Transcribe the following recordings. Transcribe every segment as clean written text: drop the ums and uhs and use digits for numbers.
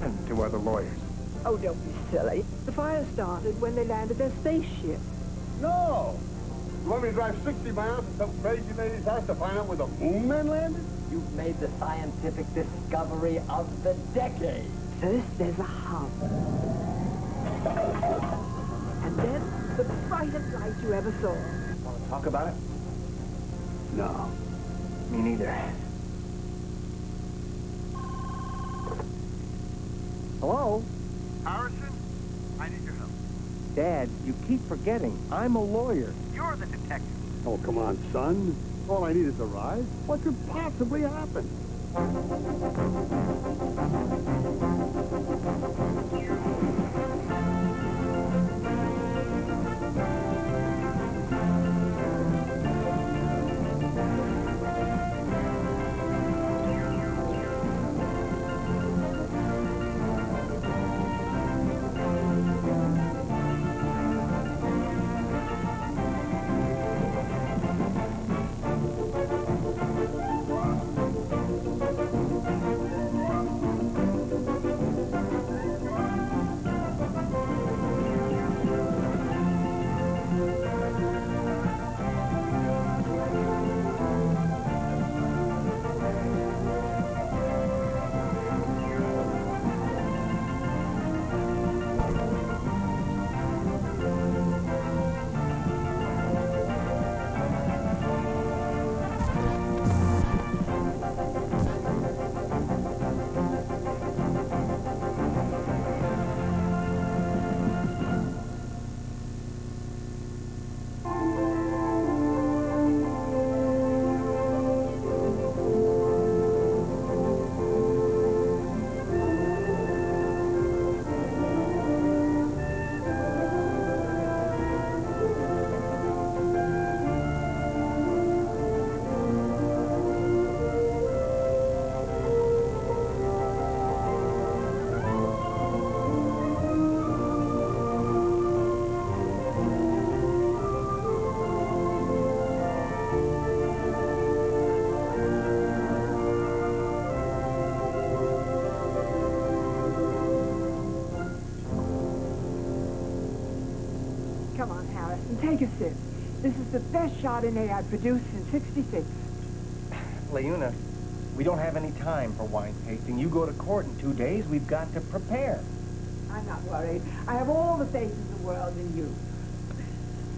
listen to other lawyers. Oh, don't be silly. The fire started when they landed their spaceship. No! You want me to drive 60 miles to some crazy lady's house to find out where the moon man landed? You've made the scientific discovery of the decade. First, there's a hub. And then, the brightest light you ever saw. Want to talk about it? No. Me neither. Hello? Harrison, I need your help. Dad, you keep forgetting. I'm a lawyer. You're the detective. Oh, come on, son. All I need is a ride. What could possibly happen? Come on, Harrison, take a sip. This is the best Chardonnay I've produced since '66. Leuna, we don't have any time for wine tasting. You go to court in 2 days. We've got to prepare. I'm not worried. I have all the faith in the world in you.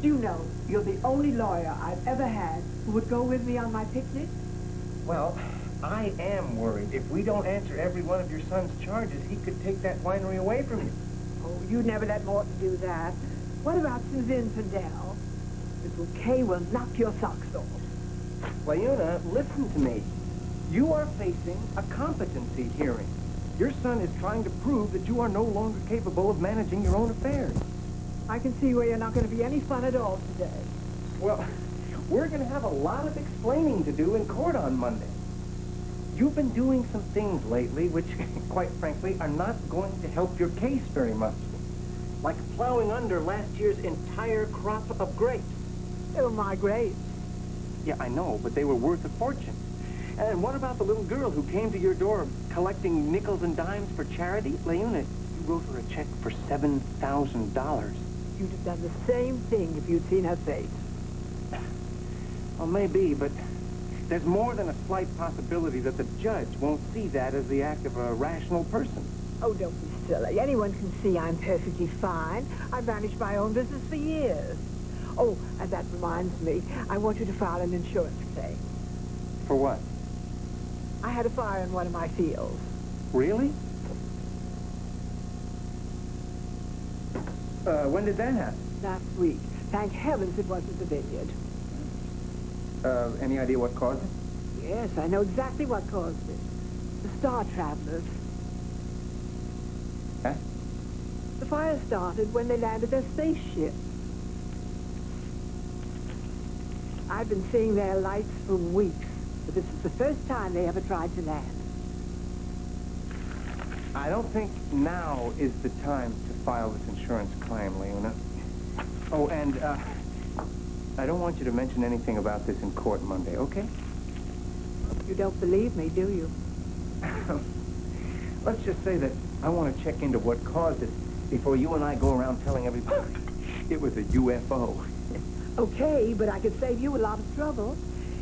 Do you know, you're the only lawyer I've ever had who would go with me on my picnic? Well, I am worried. If we don't answer every one of your son's charges, he could take that winery away from you. Oh, you never let Morton do that. What about Suzanne Fidel? This bouquet will knock your socks off. Leuna, listen to me. You are facing a competency hearing. Your son is trying to prove that you are no longer capable of managing your own affairs. I can see where you're not going to be any fun at all today. Well, we're going to have a lot of explaining to do in court on Monday. You've been doing some things lately which, quite frankly, are not going to help your case very much. Like plowing under last year's entire crop of grapes. They were my grapes. Yeah, I know, but they were worth a fortune. And what about the little girl who came to your door collecting nickels and dimes for charity? Leuna, you wrote her a check for $7,000. You'd have done the same thing if you'd seen her face. Well, maybe, but there's more than a slight possibility that the judge won't see that as the act of a rational person. Oh, don't be silly. Anyone can see I'm perfectly fine. I've managed my own business for years. Oh, and that reminds me, I want you to file an insurance claim. For what? I had a fire in one of my fields. Really? When did that happen? Last week. Thank heavens it wasn't the vineyard. Any idea what caused it? Yes, I know exactly what caused it. The Star Travelers. Huh? The fire started when they landed their spaceship. I've been seeing their lights for weeks, but this is the first time they ever tried to land. I don't think now is the time to file this insurance claim, Leuna. Oh, and, I don't want you to mention anything about this in court Monday, okay? You don't believe me, do you? Let's just say that I want to check into what caused it before you and I go around telling everybody it was a UFO. Okay, but I could save you a lot of trouble.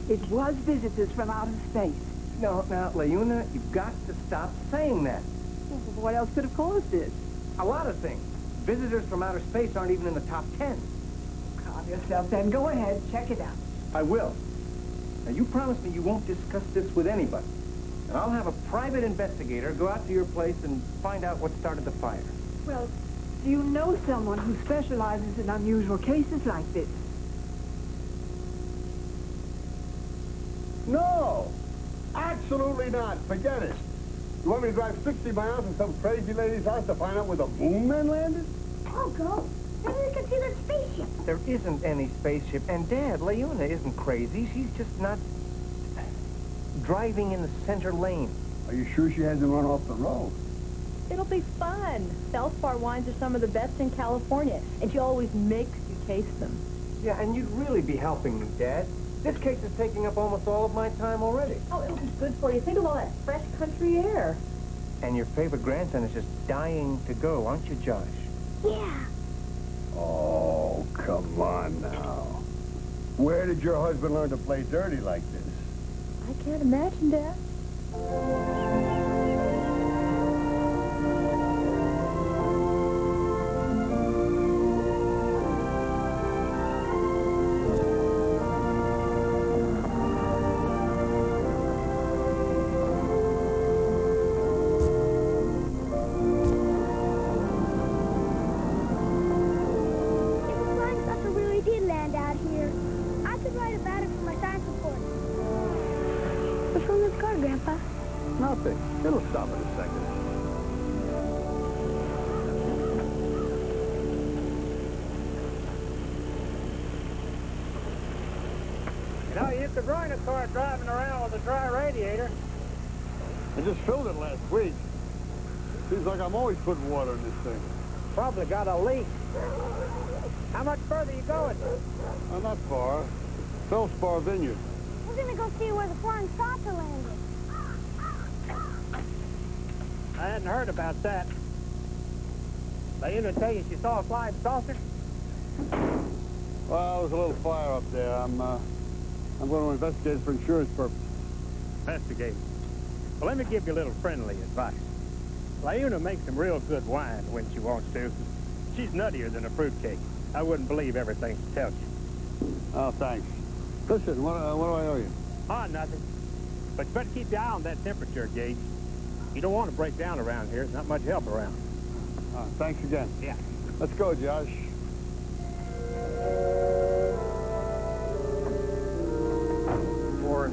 It was visitors from outer space. No, now, Leona, you've got to stop saying that. Well, what else could have caused it? A lot of things. Visitors from outer space aren't even in the top 10. Calm yourself then. Go ahead. Check it out. I will. Now, you promise me you won't discuss this with anybody. And I'll have a private investigator go out to your place and find out what started the fire. Well, do you know someone who specializes in unusual cases like this? No! Absolutely not. Forget it. You want me to drive 60 miles to some crazy lady's house to find out where the moon man landed? I'll go. Maybe we can see the spaceship. There isn't any spaceship. And, Dad, Leona isn't crazy. She's just not driving in the center lane. Are you sure she hasn't run off the road? It'll be fun. Feldspar wines are some of the best in California, and she always makes you taste them. Yeah, and you'd really be helping me, Dad. This case is taking up almost all of my time already. Oh, it was good for you. Think of all that fresh country air. And your favorite grandson is just dying to go, aren't you, Josh? Yeah. Oh, come on now. Where did your husband learn to play dirty like this? I can't imagine, Dad. Grandpa? Nothing. It'll stop in a second. You know, you could run a car driving around with a dry radiator. I just filled it last week. Seems like I'm always putting water in this thing. Probably got a leak. How much further you going? Not far. Feldspar Vineyard. We're gonna go see where the flying saucer landed. I hadn't heard about that. Leona tell you she saw a flying saucer? Well, there was a little fire up there. I'm going to investigate it for insurance purposes. Investigate. Well, let me give you a little friendly advice. Leona makes some real good wine when she wants to. She's nuttier than a fruitcake. I wouldn't believe everything she tells you. Oh, thanks. Listen, what do I owe you? Oh, nothing. But you better keep your eye on that temperature gauge. You don't want to break down around here. There's not much help around. Thanks again. Yeah. Let's go, Josh. Warren.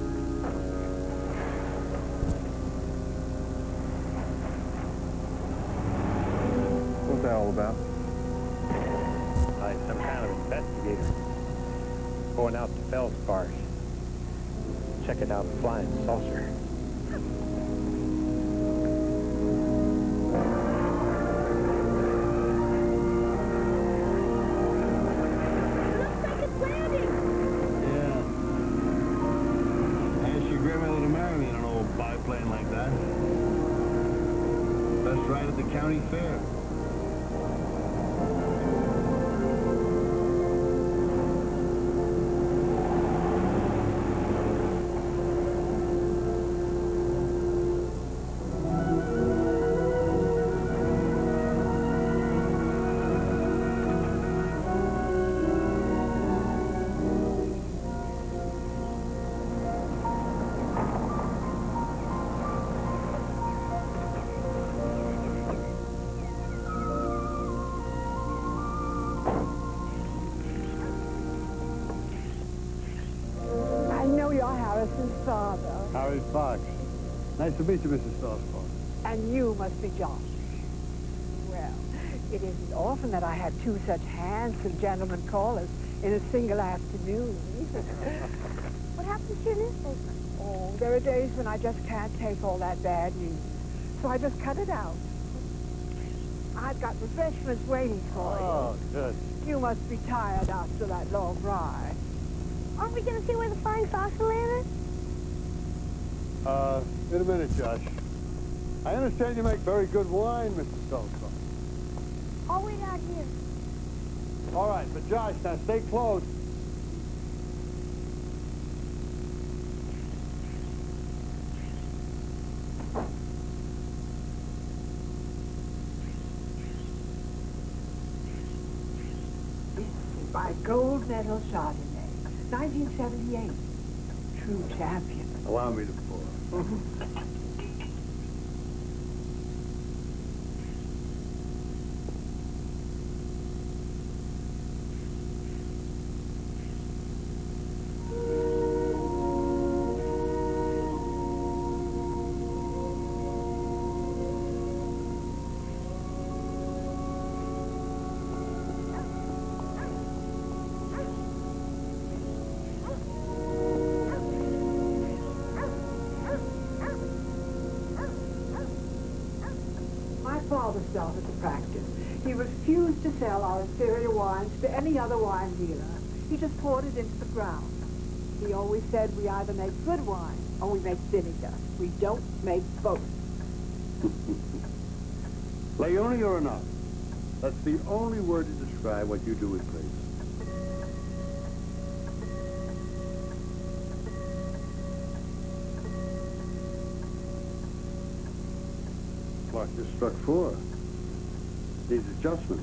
What's that all about? Like some kind of investigator. Going out to Feldspar. Checking out the flying saucer. Right at the county fair. Harrison's father. Harry Fox. Nice to meet you, Mrs. Feldspar. And you must be Josh. Well, it isn't often that I have two such handsome gentlemen callers in a single afternoon. What happens to your newspaper? Oh, there are days when I just can't take all that bad news. So I just cut it out. I've got refreshments waiting for you. Oh, good. You must be tired after that long ride. Aren't we going to see where the flying saucer landed? In a minute, Josh. I understand you make very good wine, Mr. Salsa. I'll wait out here. All right, but Josh, now stay close. By gold medal Chardonnay, 1978. True champion. Allow me to pour. My father started the practice. He refused to sell our inferior wines to any other wine dealer. He just poured it into the ground. He always said we either make good wine or we make vinegar. We don't make both. Leone or enough? That's the only word to describe what you do with grapes. Clock just struck 4. Needs adjustment.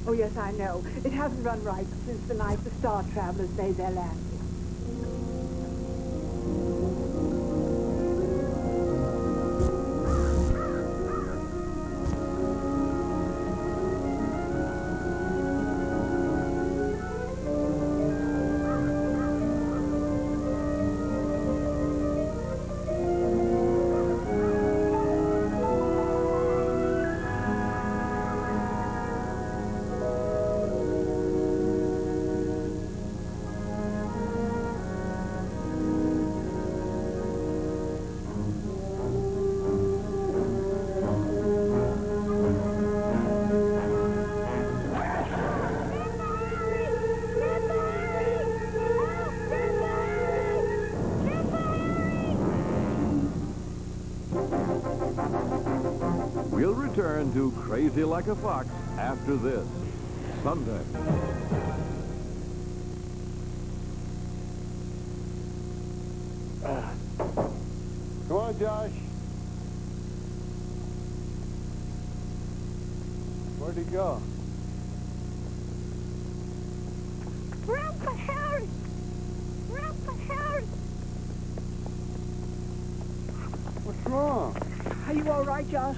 Oh, yes, I know. It hasn't run right since the night the Star Travelers made their landing. We'll return to Crazy Like a Fox after this, Sunday. Come on, Josh. Where'd he go? Grandpa Harry! Grandpa Harry! What's wrong? Are you all right, Josh?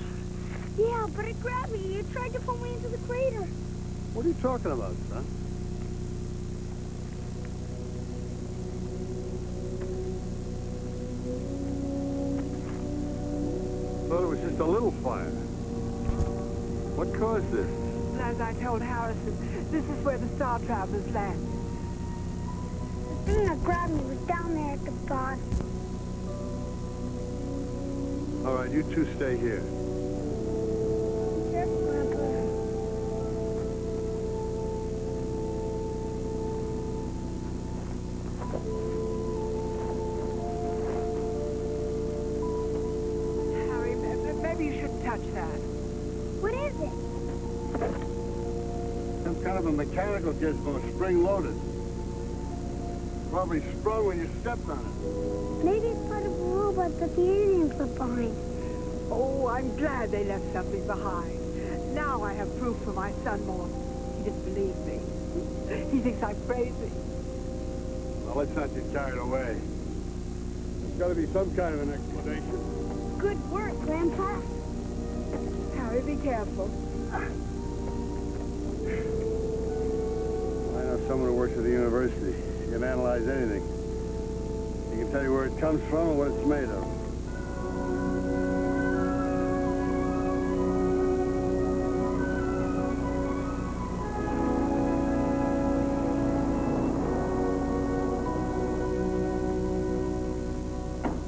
Yeah, but it grabbed me. It tried to pull me into the crater. What are you talking about, son? Thought it was just a little fire. What caused this? As I told Harrison, this is where the Star Travelers landed. The thing that grabbed me was down there at the bottom. All right, you two stay here. Careful, Grandpa. Harry, maybe you shouldn't touch that. What is it? Some kind of a mechanical gizmo, spring-loaded. Probably sprung when you stepped on it. Maybe it's part of a robot that the aliens left behind. Oh, I'm glad they left something behind. Now I have proof for my son, Morton. He didn't believe me. He thinks I'm crazy. Well, let's not get carried away. There's got to be some kind of an explanation. Good work, Grandpa. Harry, be careful. I know someone who works at the university. He can analyze anything. He can tell you where it comes from and what it's made of.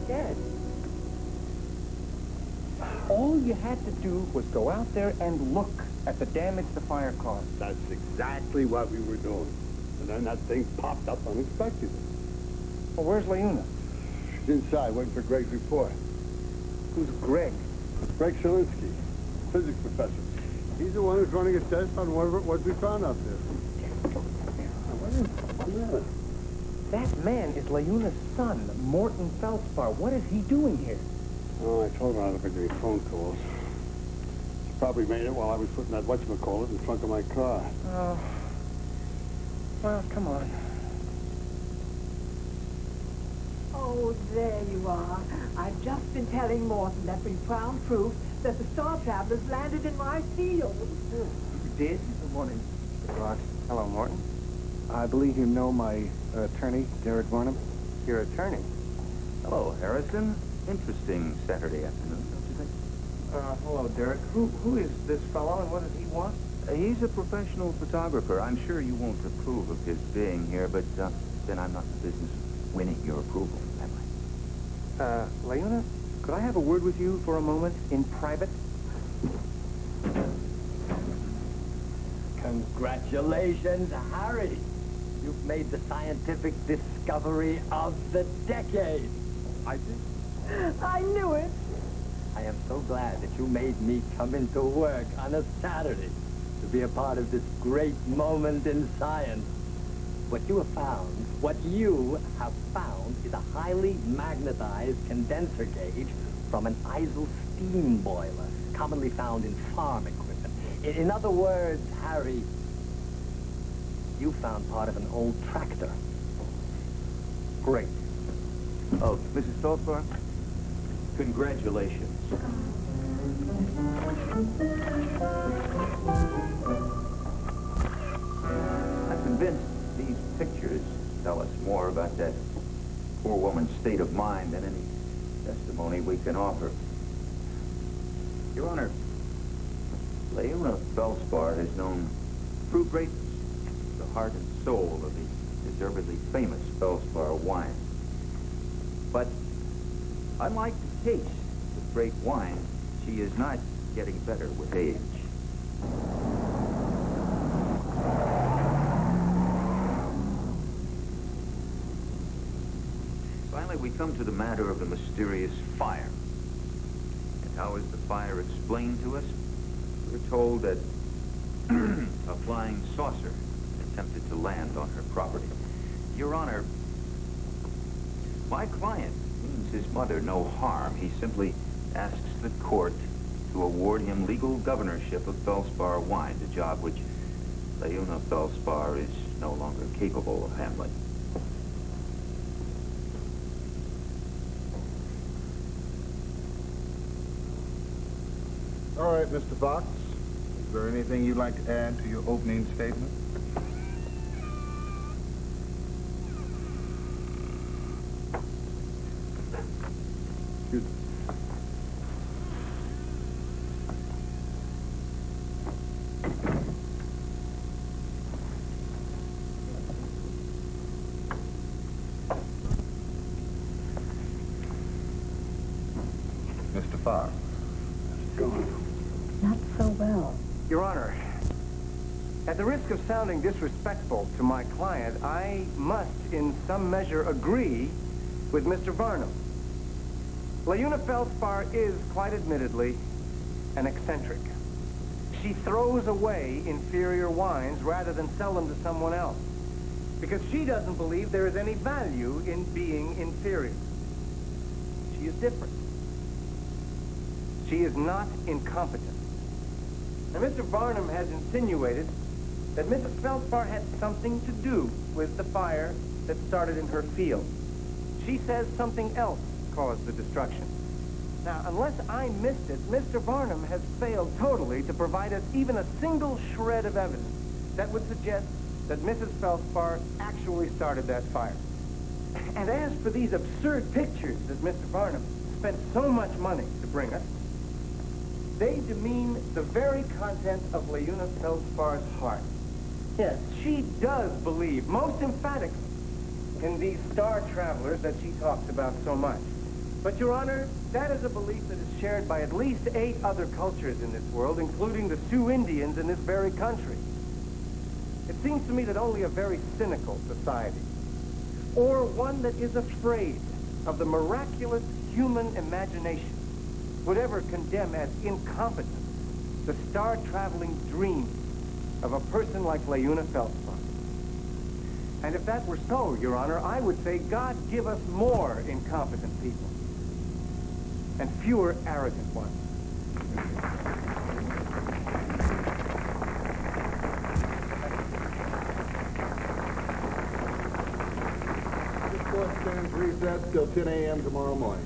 Dad, all you had to do was go out there and look at the damage the fire caused. That's exactly what we were doing. And then that thing popped up unexpectedly. Well, where's Leona? She's inside, waiting for Greg's report. Who's Greg? Greg Shalinsky, physics professor. He's the one who's running a test on whatever it was we found out there. What's the matter? That man is Leuna's son, Morton Feldspar. What is he doing here? Oh, I told her not to make any phone calls. She probably made it while I was putting that whatchamacallit in the trunk of my car. Oh. Well, come on. Oh, there you are. I've just been telling Morton that we found proof that the Star Travelers landed in my field. You did? Good morning, Mr. Ross. Hello, Morton. I believe you know my attorney, Derek Varnum. Your attorney? Hello, Harrison. Interesting Saturday afternoon, don't you think? Hello, Derek. Who is this fellow and what does he want? He's a professional photographer. I'm sure you won't approve of his being here, but then I'm not in the business of winning your approval, am I? Leuna, could I have a word with you for a moment in private? Congratulations, Harry. You've made the scientific discovery of the decade. I did. I knew it. I am so glad that you made me come into work on a Saturday to be a part of this great moment in science. What you have found is a highly magnetized condenser gauge from an Eisel steam boiler, commonly found in farm equipment. In other words, Harry, you found part of an old tractor. Great. Oh, Mrs. Feldspar, congratulations. I'm convinced these pictures tell us more about that poor woman's state of mind than any testimony we can offer. Your Honor, Leuna Feldspar has known true greatness, the heart and soul of the deservedly famous Feldspar wine. But unlike the taste of great wine, she is not getting better with age. Finally, we come to the matter of the mysterious fire. And how is the fire explained to us? We're told that a flying saucer attempted to land on her property. Your Honor, my client means his mother no harm. He simply asks the court to award him legal governorship of Feldspar wine, a job which Leuna Feldspar is no longer capable of handling. All right, Mr. Fox. Is there anything you'd like to add to your opening statement? Excuse me. Mr. Fox. Not so well. Your Honor, at the risk of sounding disrespectful to my client, I must in some measure agree with Mr. Varnum. Leuna Feldspar is, quite admittedly, an eccentric. She throws away inferior wines rather than sell them to someone else, because she doesn't believe there is any value in being inferior. She is different. She is not incompetent. Now, Mr. Varnum has insinuated that Mrs. Feldspar had something to do with the fire that started in her field. She says something else caused the destruction. Now, unless I missed it, Mr. Varnum has failed totally to provide us even a single shred of evidence that would suggest that Mrs. Feldspar actually started that fire. And as for these absurd pictures that Mr. Varnum spent so much money to bring us, they demean the very content of Leuna Feldspar's heart. Yes, she does believe, most emphatically, in these star travelers that she talks about so much. But, Your Honor, that is a belief that is shared by at least 8 other cultures in this world, including the Sioux Indians in this very country. It seems to me that only a very cynical society, or one that is afraid of the miraculous human imagination, would ever condemn as incompetent the star-traveling dream of a person like Leuna Feldspar. And if that were so, Your Honor, I would say God give us more incompetent people and fewer arrogant ones. This court stands recessed till 10 a.m. tomorrow morning.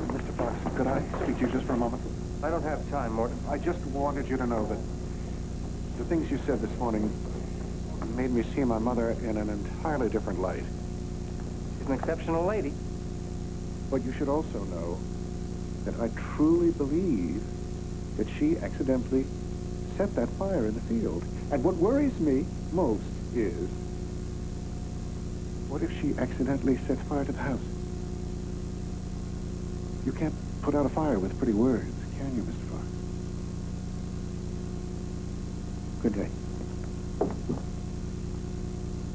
Mr. Fox, could I speak to you just for a moment? I don't have time, Morton. I just wanted you to know that the things you said this morning made me see my mother in an entirely different light. She's an exceptional lady. But you should also know that I truly believe that she accidentally set that fire in the field. And what worries me most is, what if she accidentally sets fire to the house? You can't put out a fire with pretty words, can you, Mr. Fox? Good day.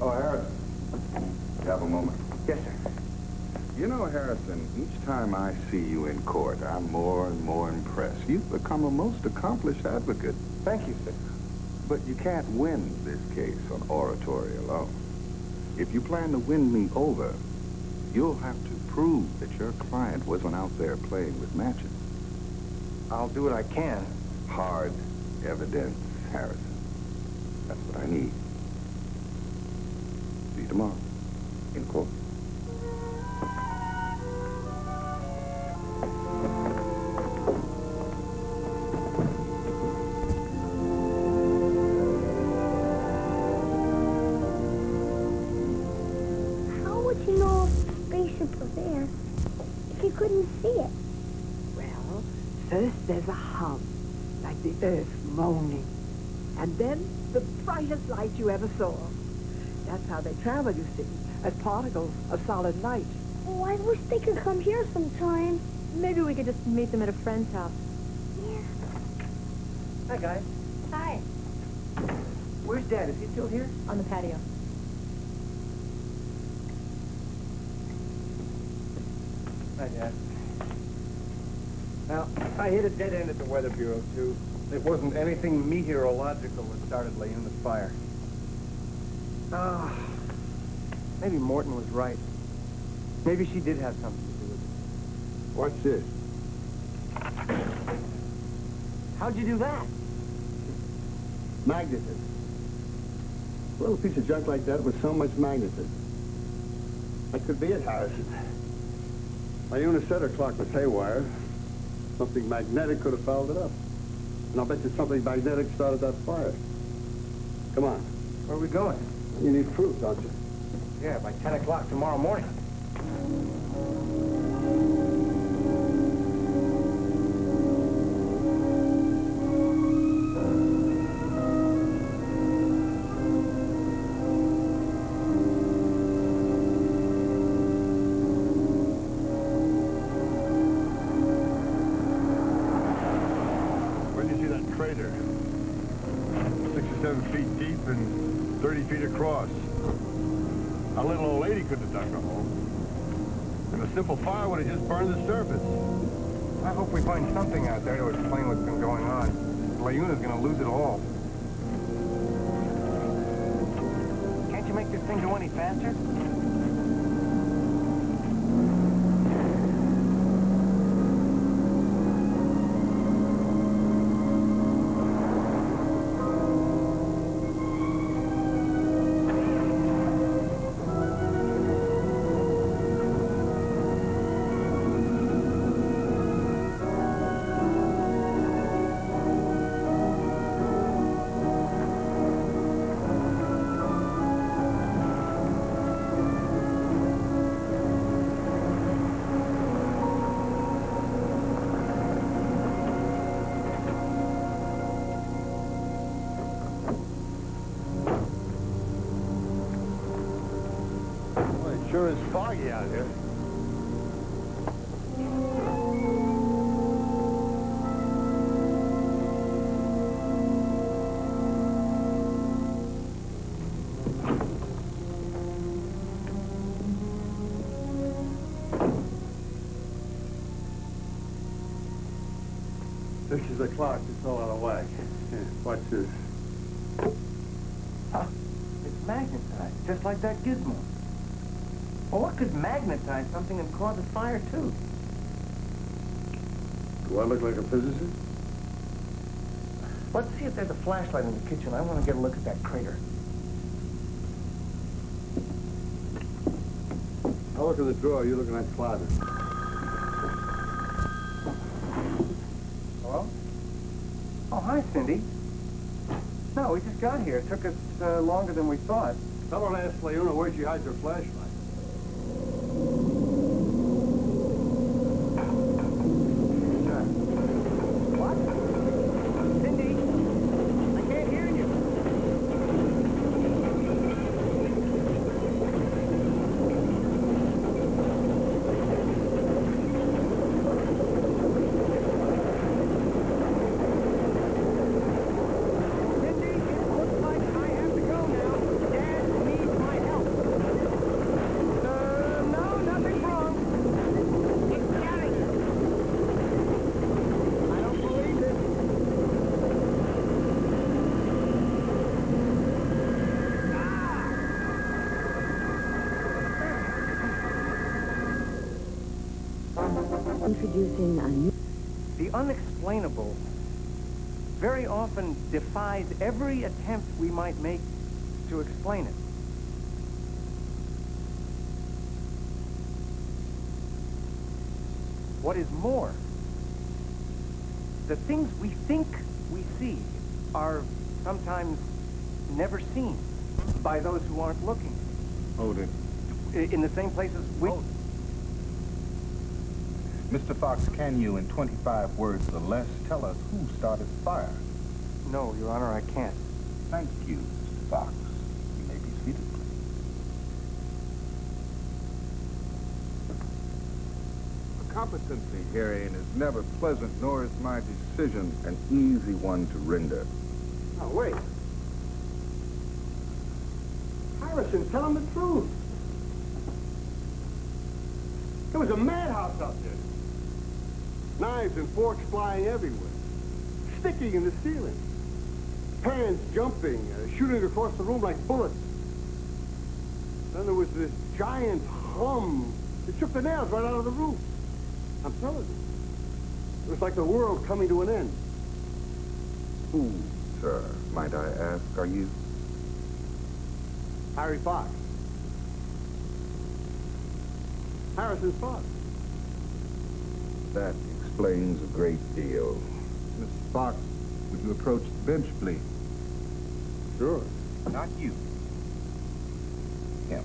Oh, Harrison. You have a moment? Yes, sir. You know, Harrison, each time I see you in court, I'm more and more impressed. You've become a most accomplished advocate. Thank you, sir. But you can't win this case on oratory alone. If you plan to win me over, you'll have to prove that your client wasn't out there playing with matches. I'll do what I can. Hard evidence, Harrison. That's what I need. See you tomorrow in court. How would you know if the spaceship was there if you couldn't see it? Well, first there's a hum, like the earth moaning. And then the brightest light you ever saw. That's how they travel, you see, as particles of solid light. Oh, I wish they could come here sometime. Maybe we could just meet them at a friend's house. Yeah. Hi, guys. Hi. Where's Dad? Is he still here? On the patio. Hi, Dad. Now, I hit a dead end at the Weather Bureau, too. It wasn't anything meteorological that started Leuna's fire. Maybe Morton was right. Maybe she did have something to do with it. What's this? How'd you do that? Magnetism. A little piece of junk like that with so much magnetism. That could be it, Harrison. Leuna said her clock was haywire. Something magnetic could have fouled it up. And I'll bet you something magnetic started that fire. Come on. Where are we going? You need proof, don't you? Yeah, by 10 o'clock tomorrow morning. Where did you see that crater? 6 or 7 feet deep and 30 feet across. A little old lady couldn't have dug a hole. And a simple fire would have just burned the surface. I hope we find something out there to explain what's been going on. Leuna's gonna lose it all. Can't you make this thing go any faster? Sure is foggy out here. This is the clock that's all out of whack. Here, watch this. Huh. It's magnetized, just like that gizmo. Well, what could magnetize something and cause a fire, too? Do I look like a physicist? Let's see if there's a flashlight in the kitchen. I want to get a look at that crater. I'll look in the drawer. You look in that closet. Hello? Oh, hi, Cindy. No, we just got here. It took us longer than we thought. Someone asked Leona where she hides her flashlight. What? Cindy? I can't hear you. Cindy, it looks like I have to go now. Dad needs my help. No, nothing's wrong. It's Gary. I don't believe it. Introducing a new... The unexplainable very often defies every attempt we might make to explain it. What is more, the things we think we see are sometimes never seen by those who aren't looking. Hold it. In the same places we... Mr. Fox, can you, in 25 words or less, tell us who started the fire? No, Your Honor, I can't. Thank you, Mr. Fox. You may be seated, please. A competency hearing is never pleasant, nor is my decision an easy one to render. Oh, wait. Harrison, tell him the truth. There was a madhouse out there. Knives and forks flying everywhere. Sticking in the ceiling. Pans jumping, shooting across the room like bullets. Then there was this giant hum. It shook the nails right out of the roof. I'm telling you. It was like the world coming to an end. Who, sir, might I ask, are you? Harry Fox. Harrison's father. That explains a great deal. Mr. Fox, would you approach the bench, please? Sure. Not you. Him.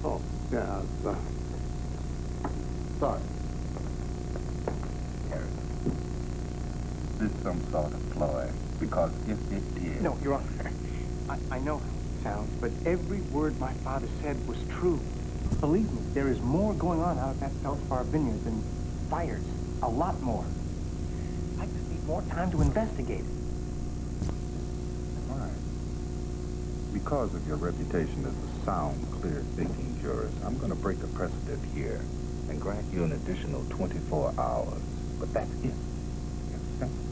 Oh, yeah, sorry. Harrison. Is this some sort of ploy? Because if it did... No, Your Honor. I know how it sounds, but every word my father said was true. Believe me, there is more going on out at that Feldspar vineyard than fires. A lot more. I just need more time to investigate it. All right. Because of your reputation as a sound, clear-thinking jurist, I'm going to break a precedent here and grant you an additional 24 hours. But that's it. It's simple.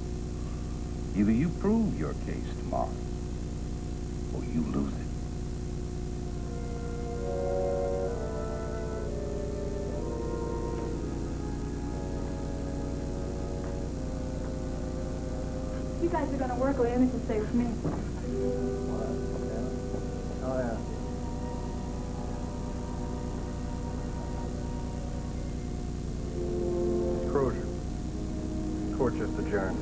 Either you prove your case tomorrow, or you lose it. You guys are going to work, Leona can stay with me. Oh, yeah. Miss Crozier. Court just adjourned.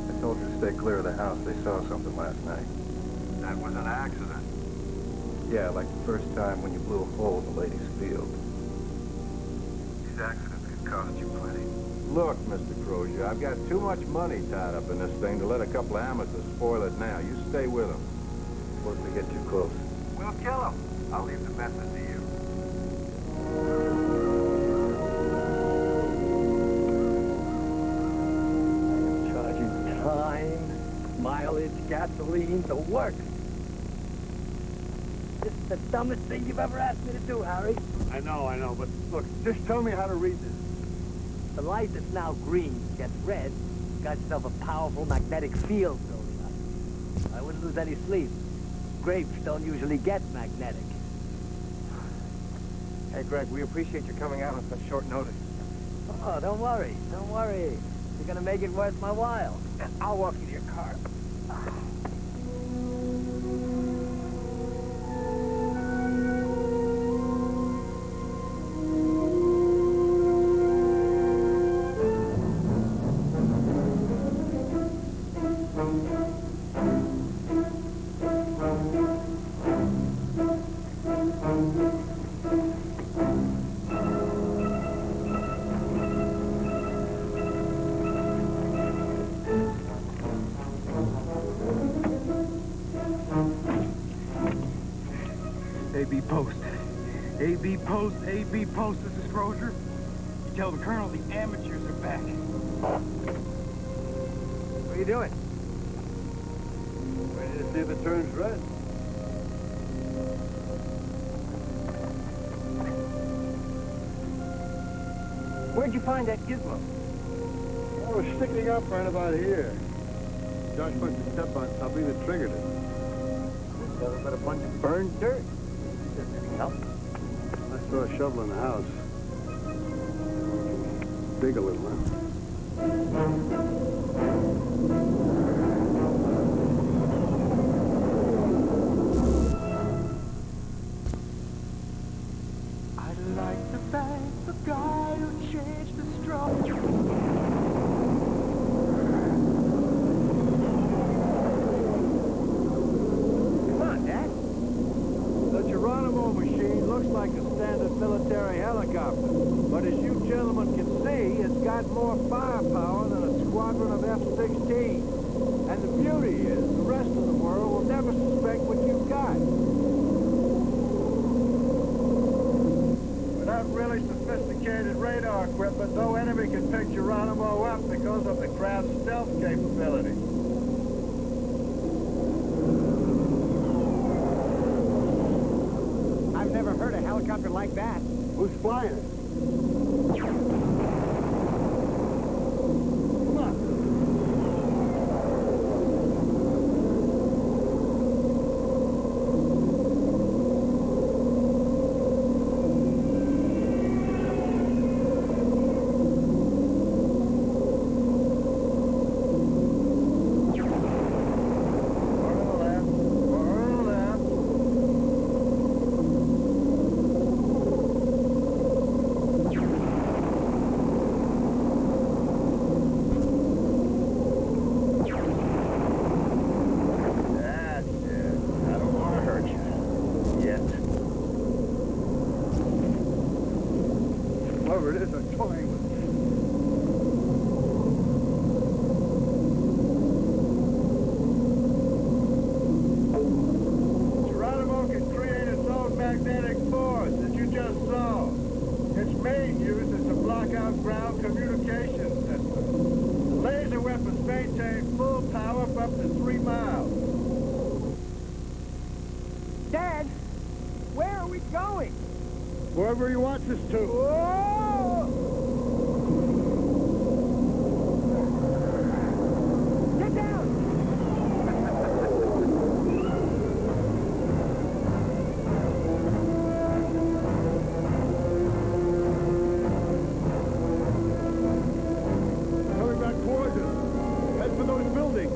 I told you to stay clear of the house. They saw something last night. That was an accident. Yeah, like the first time when you blew a hole in the lady's field. These accidents could cost you plenty. Look, Mr. Crozier, I've got too much money tied up in this thing to let a couple of amateurs spoil it now. You stay with them. Suppose they get too close. We'll kill them. I'll leave the message to you. Charging time, mileage, gasoline, the works. This is the dumbest thing you've ever asked me to do, Harry. I know, but look, just tell me how to read this. The light that's now green gets red, you got yourself a powerful magnetic field building up. I wouldn't lose any sleep. Grapes don't usually get magnetic. Hey, Greg, we appreciate you coming out on such short notice. Oh, don't worry. Don't worry. You're gonna make it worth my while. I'll walk you to your car. AB post. AB post, AB post, this is Crozier. You tell the Colonel the amateurs are back. What are you doing? Ready to see if it turns red. Where'd you find that gizmo? I was sticking up right about here. Josh must have stepped on something that triggered it. Nothing but a bunch of burned dirt. Help? I saw a shovel in the house. Dig a little, huh? I'd like to thank the guy who changed the straw. Come on, Dad. The Geronimo machine looks like a standard military helicopter, but as you gentlemen can see, it's got more firepower than a squadron of F-16. And the beauty is, the rest of the world will never suspect what you've got. Without really sophisticated radar equipment, no enemy can pick Geronimo up because of the craft's stealth capability. I've never heard a helicopter like that. Who's flying it? Whoever it is, I'm toying with. Geronimo can create its own magnetic force, as you just saw. Its main use is to block out ground communication systems. The laser weapons maintain full power for up to 3 miles. Dad, where are we going? Wherever he wants us to. Whoa! Get down! Coming back towards us. Head for those buildings.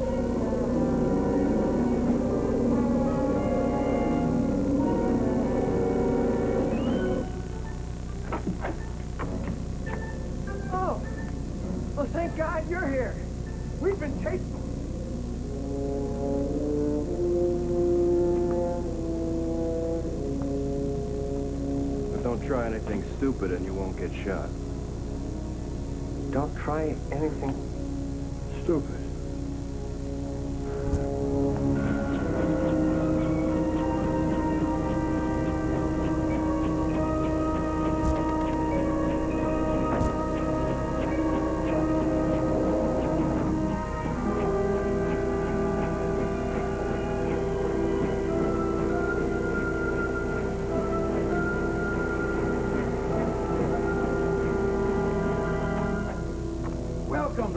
Oh! Well, thank God you're here. We've been chasing them. But don't try anything stupid and you won't get shot. Don't try anything. Stupid.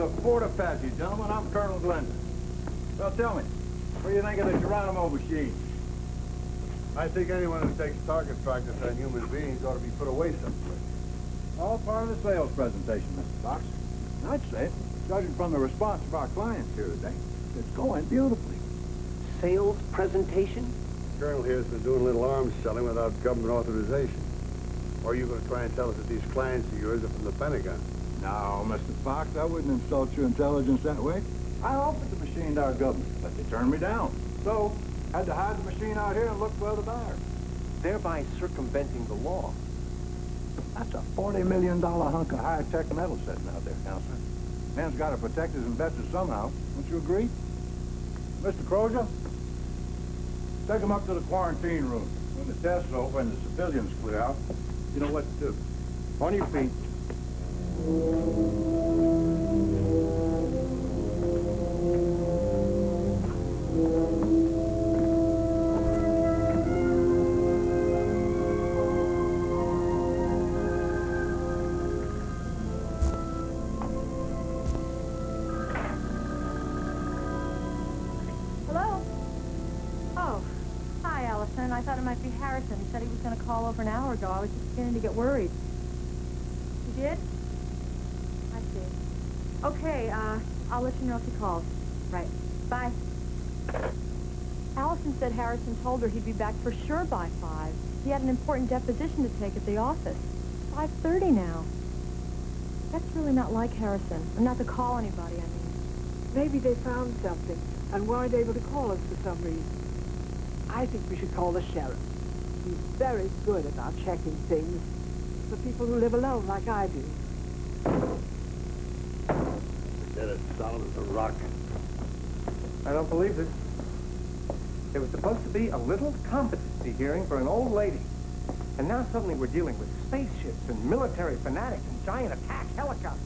to Fort Apache, gentlemen. I'm Colonel Glenda. Well, tell me, what do you think of the Geronimo machine? I think anyone who takes target practice on human beings ought to be put away someplace. All part of the sales presentation, Mr. Fox. And I'd say, judging from the response of our clients here today, it's going beautifully. Sales presentation? The Colonel here's been doing a little arms selling without government authorization. Or are you going to try and tell us that these clients of yours are from the Pentagon? No, Mr. Fox, I wouldn't insult your intelligence that way. I offered the machine to our government, but they turned me down. So, had to hide the machine out here and look for other buyers. Thereby circumventing the law. That's a $40 million hunk of high-tech metal sitting out there, Counselor. Man's got to protect his investors somehow. Don't you agree? Mr. Crozier, take him up to the quarantine room. When the test's over and the civilians clear out, you know what to do. On your feet. Hello? Oh, hi, Allison. I thought it might be Harrison. He said he was going to call over an hour ago. I was just beginning to get worried. You did? I see. Okay, I'll let you know if he calls. Right. Bye. Allison said Harrison told her he'd be back for sure by 5. He had an important deposition to take at the office. 5:30 now. That's really not like Harrison. I'm not to call anybody, I mean. Maybe they found something and weren't able to call us for some reason. I think we should call the sheriff. He's very good about checking things for people who live alone like I do. Forget it, solid as a rock. I don't believe it. It was supposed to be a little competency hearing for an old lady. And now suddenly we're dealing with spaceships and military fanatics and giant attack helicopters.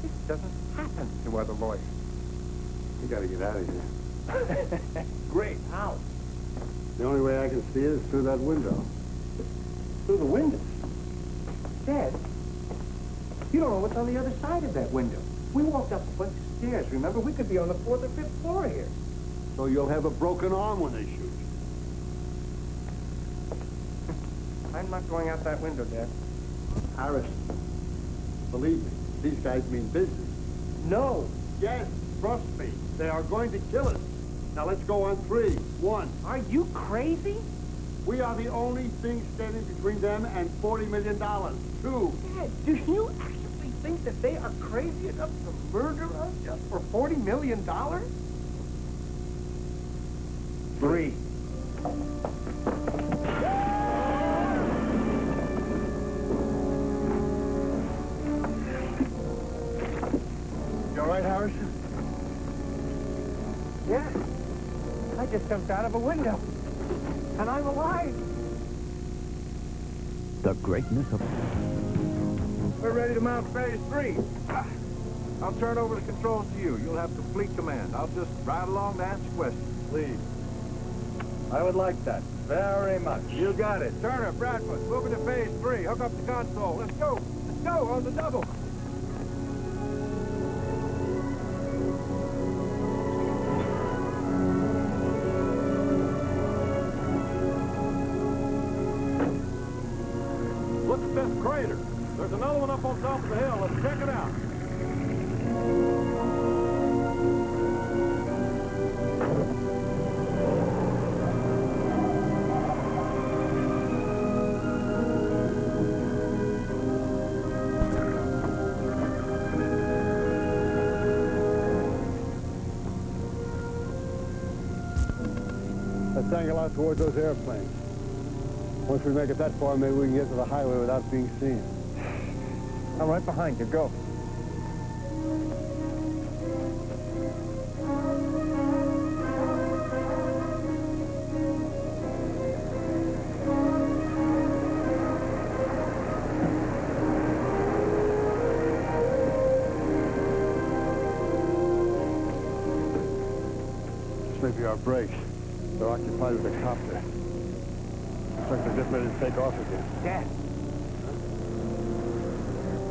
This doesn't happen to other lawyers. We gotta get out of here. Great. How? The only way I can see it is through that window. Through the window? Dad, you don't know what's on the other side of that window. We walked up a bunch of stairs, remember? We could be on the 4th or 5th floor here. So you'll have a broken arm when they shoot you. I'm not going out that window, Dad. Harrison, believe me, these guys mean business. No. Yes, trust me. They are going to kill us. Now let's go on 3. 1. Are you crazy? We are the only thing standing between them and $40 million. 2. Dad, do you actually think that they are crazy enough to murder us just for $40 million? 3. You all right, Harrison? Yeah. I just jumped out of a window. And I'm alive. The greatness of... We're ready to mount phase 3. I'll turn over the controls to you. You'll have complete command. I'll just ride along to answer questions. Please. I would like that. Very much. You got it. Turner, Bradford, move into phase 3. Hook up the console. Let's go. Let's go on the double. Look at this crater. There's another one up on top of the hill. Let's check it out. Let's angle out towards those airplanes. Once we make it that far, maybe we can get to the highway without being seen. I'm right behind you. Go. This may be our break. They're occupied with a copter. Looks like they're just ready to take off again. Dad.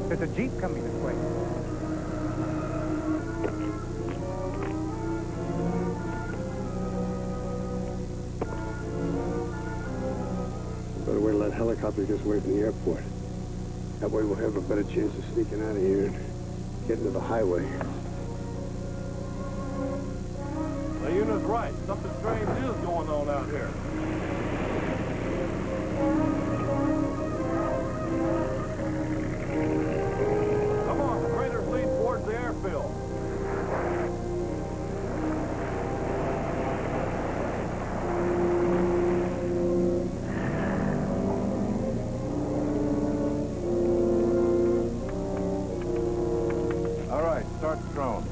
There's a Jeep coming this way. that helicopter gets away from the airport. That way we'll have a better chance of sneaking out of here and getting to the highway. Layuna's right. Something strange is going on out here. Come on, trailer lead towards the airfield. All right, start the drone.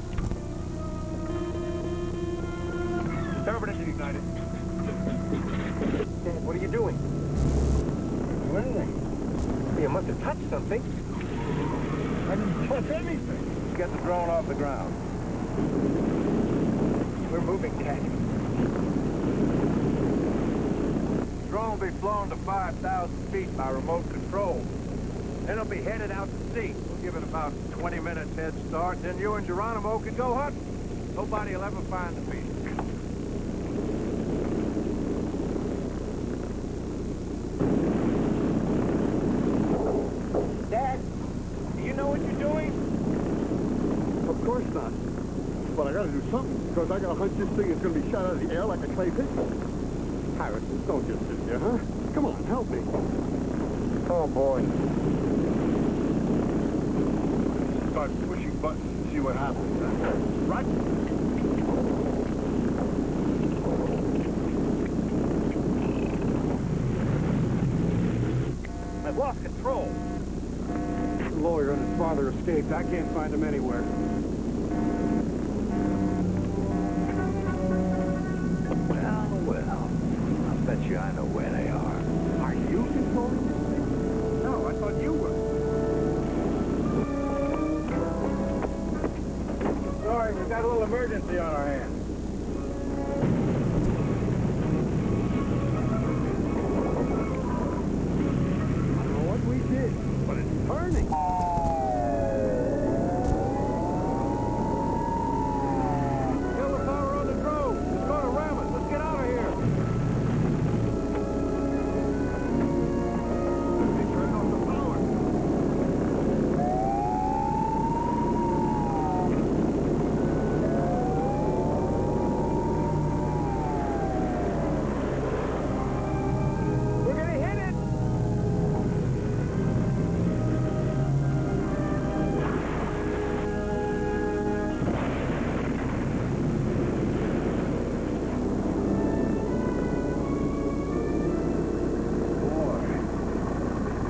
Turbine ignited. Dad, what are you doing? Do anything. You must have touched something. I didn't touch anything. Get the drone off the ground. We're moving, Dad. The drone will be flown to 5,000 feet by remote control. Then it'll be headed out to sea. We'll give it about 20 minutes head start. Then you and Geronimo can go hunting. Nobody will ever find the beast. Dad, do you know what you're doing? Of course not. But I gotta do something, because I got a hunch this thing is gonna be shot out of the air like a clay pigeon. Harrison, don't just sit there, huh? Come on, help me. Oh, boy. Start pushing buttons and see what happens. Right? I've lost control. The lawyer and his father escaped. I can't find them anywhere. Well, I bet you I know where they are. Are you controlling this thing? No, I thought you were. Sorry, we've got a little emergency on our hands. I don't know what we did, but it's turning. Kill the power on the drone. It's going to ram us. Let's get out of here. They turned off the power. We're going to hit it.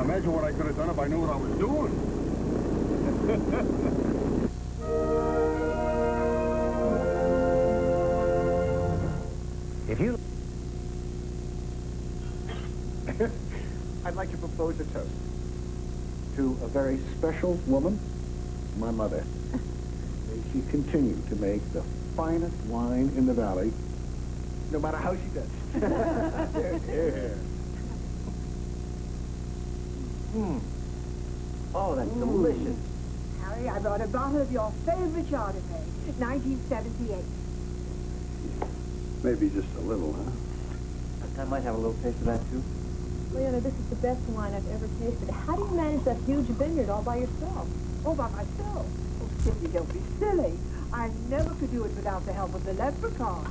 Imagine what I could have done if I knew what I was doing. If you... I'd like to propose a toast to a very special woman, my mother. May she continue to make the finest wine in the valley, no matter how she does. Yeah. Oh, that's delicious. Harry, I brought a bottle of your favorite Chardonnay, 1978. Maybe just a little, huh? I might have a little taste of that, too. Leona, this is the best wine I've ever tasted. How do you manage that huge vineyard all by yourself? All by myself. Oh, Cindy, don't be silly. I never could do it without the help of the leprechaun.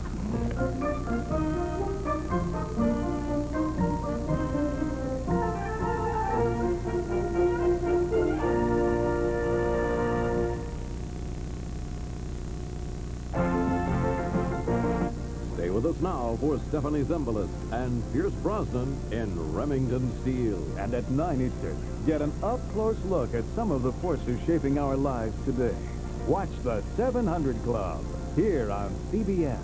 Stay with us now for Stephanie Zimbalist and Pierce Brosnan in Remington Steel. And at 9 Eastern, get an up-close look at some of the forces shaping our lives today. Watch the 700 Club here on CBS.